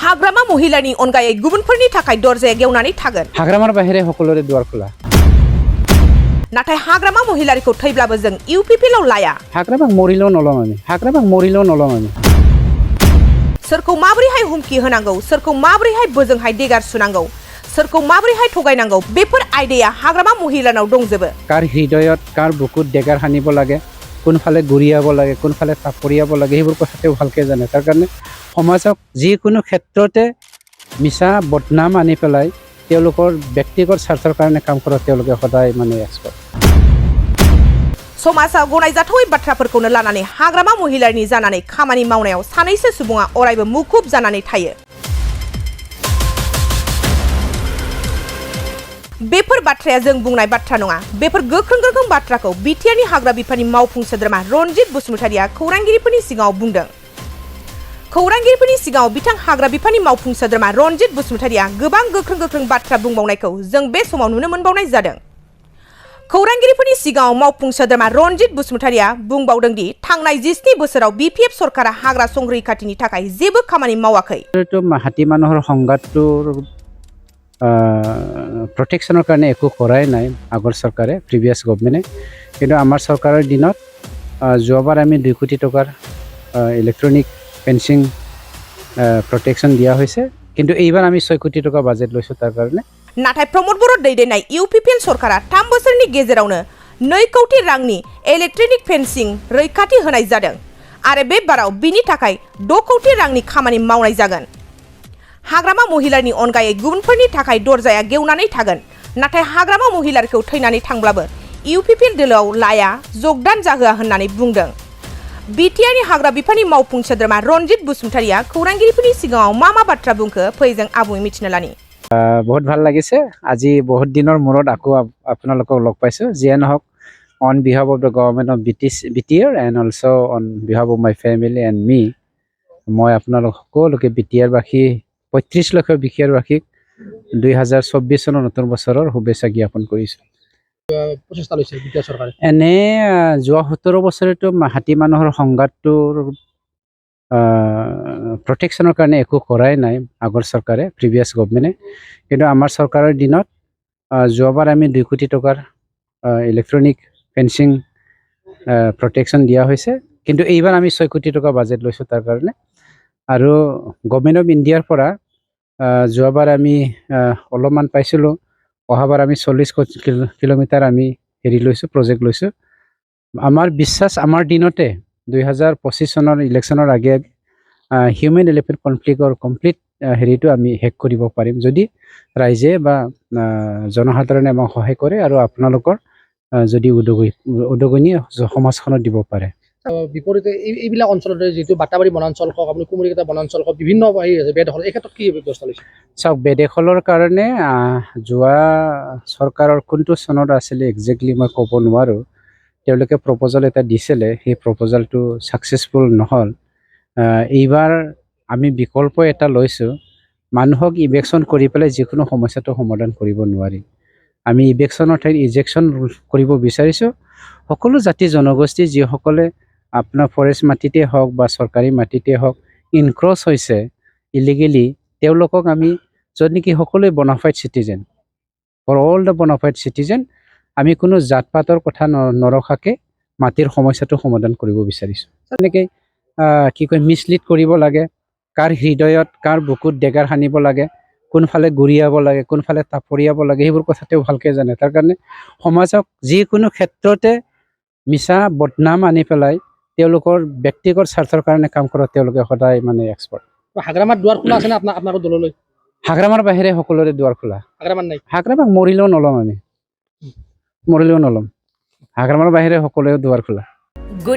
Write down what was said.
हाग्रामा महिलानि अनगायै गुबुनफोरनि थाखाय दरजाया गेवनानै थागोन। हाग्रामार बाहेरे সকলোৰে दुवार खोला। नाथाय हाग्रामा महिलारिखौ थैब्लाबो जों इउपिपिएलआव लाया। हाग्रामाक मरिल' नलम आमी। हाग्रामाक मरिल' नलम आमी। सोरखौ माबोरैहाय हुमखि होनांगौ, सोरखौ माबोरैहाय बोजोंहाय देगार सुनांगौ, सोरखौ माबोरैहाय थगायनांगौ, बेफोर आयदाया हाग्रामा महिलानाव दंजोबो। कार हृदयत कार बुकुत देगार हानिब लागे, कोनफाले गुरियाब लागे, कोनफाले थापरियाब लागे, সেইবোৰ কথাতেও ভালকে জানে। তাৰ কাৰণে সমাজক যিকোনো ক্ষেত্ৰতে মিছা বদনাম আনি পেলাই তেওঁলোকৰ ব্যক্তিগত স্বাৰ্থৰ কাৰণে কাম কৰা তেওঁলোকে সদায় মানে এক্সপাৰ্ট। समाजाव गनायजाथावै बाथ्राफोरखौनो लानानै हाग्रामा महिलानि जानानै खामानि मावनायाव सानैसो सुबुङा अरायबो मुखुब जानानै थायो। बेफोर बाथ्राया जों बुंनाय बाथ्रा नङा। बेफोर गोख्रों गोख्रों बाथ्राखौ बिटिआरनि हाग्रा बिफाननि मावफुं सोद्रोमा रनजित बसुमतारिया खौरांगिरिफोरनि सिगाङाव बुंदों। खौरांगिरिफोरनि सिगाङाव बिथां हाग्रा बिफाननि मावफुं सोद्रोमा रनजित बसुमतारिया गोबां गोख्रों गोख्रों बाथ्रा बुंबावनायखौ जों बे समाव नुनो मोनबावनाय जादों। खौरांगिरिफोरनि सिगाङाव मावफुं सोद्रोमा रनजित बसुमतारिया बुंबावदों दि थांनाय 27 बोसोराव बिपिएफ सरकारा हाग्रा संरैखाथिनि थाखाय जेबो खामानि मावाखै। हाती মানুহৰ সংঘাতটোৰ প্ৰটেকশ্যনৰ কাৰণে একো কৰাই নাই আগৰ চৰকাৰে, প্ৰিভিয়াছ গভৰ্ণমেণ্টে। কিন্তু আমাৰ চৰকাৰৰ দিনত যোৱাবাৰ আমি 2 কোটি টকাৰ ইলেক্ট্ৰনিক ফেন্সিং প্ৰটেকশ্যন দিয়া হৈছে। কিন্তু এইবাৰ আমি 6 কোটি টকা বাজেট লৈছোঁ তাৰ কাৰণে। नाथाय प्रमोद बर' दैदेननाय इउपिपिएल सरकारा 3 बोसोरनि गेजेरावनो 2 कोटी रांनि इलेक्ट्रनिक फेन्सिं रैखाथि होनाय जादों आरो बे बाराव बिनि थाखाय 6 कोटी रांनि खामानि मावनाय जागोन। हाग्रामा महिलानि अनगायै गुबुनफोरनि थाखाय दरजाया गेवनानै थागोन। नाथाय हाग्रामा महिलाखौ थैनानै थांब्लाबो इउपिपिएल दोलोआव लाया, जगदान जाहोआ होननानै बुंदों। बिटिआरनि हाग्रा बिफाननि मावफुं सोद्रोमा रनजित बसुमतारिया खौरांगिरिफोरनि सिगाङाव मा बाथ्रा बुंखो फै जों आबुङै मिथिनो लानि। बहुत ভাল লাগিছে। আজি বহুত দিনৰ মূৰত আকৌ আপোনালোকক লগ পাইছোঁ। যিয়ে নহওক, on behalf of the government of BTR and also' on behalf of my family and me, মই আপোনালোক সকলোকে বিটিআৰবাসী 35 লাখ বিটিআৰবাসীক 2024 চনৰ নতুন বছৰৰ শুভেচ্ছা জ্ঞাপন কৰিছোঁ। প্ৰচেষ্টা লৈছে বিটিআৰ চৰকাৰে। এনে যোৱা 17 বছৰেতো হাতী মানুহৰ সংঘাতটোৰ প্ৰটেকশ্যনৰ কাৰণে একো কৰাই নাই আগৰ চৰকাৰে, প্ৰিভিয়াছ গভৰ্ণমেণ্টে। কিন্তু আমাৰ চৰকাৰৰ দিনত যোৱাবাৰ আমি 2 কোটি টকাৰ ইলেক্ট্ৰনিক ফেন্সিং প্ৰটেকশ্যন দিয়া হৈছে। কিন্তু এইবাৰ আমি 6 কোটি টকা বাজেট লৈছোঁ তাৰ কাৰণে। আৰু গভৰ্ণমেণ্ট অফ ইণ্ডিয়াৰ পৰা যোৱাবাৰ আমি অলপমান পাইছিলোঁ, অহাবাৰ আমি 40 কিলোমিটাৰ আমি লৈছোঁ, প্ৰজেক্ট লৈছোঁ। আমাৰ বিশ্বাস আমাৰ দিনতে 2025 চনৰ ইলেকশ্যনৰ আগে হিউমেন এলিফেণ্ট কনফ্লিক্টৰ কমপ্লিট হেৰিটো আমি শেষ কৰিব পাৰিম যদি ৰাইজে বা জনসাধাৰণে আমাক সহায় কৰে আৰু আপোনালোকৰ যদি উদগনি সমাজখনত দিব পাৰে। বিপৰীতে এইবিলাক অঞ্চলতে যিটো বাটাবাৰী বনাঞ্চল হওক, আপুনি কুমৰিকেইটা বনাঞ্চল হওক, বিভিন্ন বেদখল, এই ক্ষেত্ৰত কি ব্যৱস্থা লৈছে? চাওক, বেদখলৰ কাৰণে যোৱা চৰকাৰৰ কোনটো চনত আছিলে একজেক্টলি মই ক'ব নোৱাৰোঁ। তেওঁলোকে প্ৰপ'জাল এটা দিছিলে, সেই প্ৰপ'জালটো ছাকচেছফুল নহ'ল। এইবাৰ আমি বিকল্প এটা লৈছোঁ। মানুহক ইভেকশ্যন কৰি পেলাই যিকোনো সমস্যাটো সমাধান কৰিব নোৱাৰি। আমি ইভেকশ্যনৰ ঠাইত ইজেকশ্যন কৰিব বিচাৰিছোঁ। সকলো জাতি জনগোষ্ঠী যিসকলে আপোনাৰ ফৰেষ্ট মাটিতে হওক বা চৰকাৰী মাটিতে হওক ইনক্ৰচ হৈছে ইলিগেলি, তেওঁলোকক আমি য'ত নেকি সকলোৱে bona fide citizen, for all the bona fide citizen, আমি কোনো জাত পাতৰ কথা নৰখাকৈ মাটিৰ সমস্যাটো সমাধান কৰিব বিচাৰিছোঁ। তেনেকৈ কি কয়, মিছলিড কৰিব লাগে, কাৰ হৃদয়ত কাৰ বুকুত ডেগাৰ সানিব লাগে, কোনফালে গুৰিয়াব লাগে, কোনফালে থাপৰিয়াব লাগে, সেইবোৰ কথাতেও ভালকৈ জানে। তাৰ কাৰণে সমাজক যিকোনো ক্ষেত্ৰতে মিছা বদনাম আনি পেলাই তেওঁলোকৰ ব্যক্তিগত স্বাৰ্থৰ কাৰণে কাম কৰা তেওঁলোকে সদায় মানে এক্সপাৰ্ট। হাগ্ৰামাত দুৱাৰ খোলা আছেনে আপোনালোকৰ দললৈ? হাগ্ৰামাৰ বাহিৰে সকলোৰে দুৱাৰ খোলা। হাগ্ৰামাত নাই? হাগ্ৰামাক মৰিলেও নল'ম আমি, মৰিলেও নল'ম। হাগ্ৰামাৰ বাহিৰে সকলোৰে দুৱাৰ খোলা।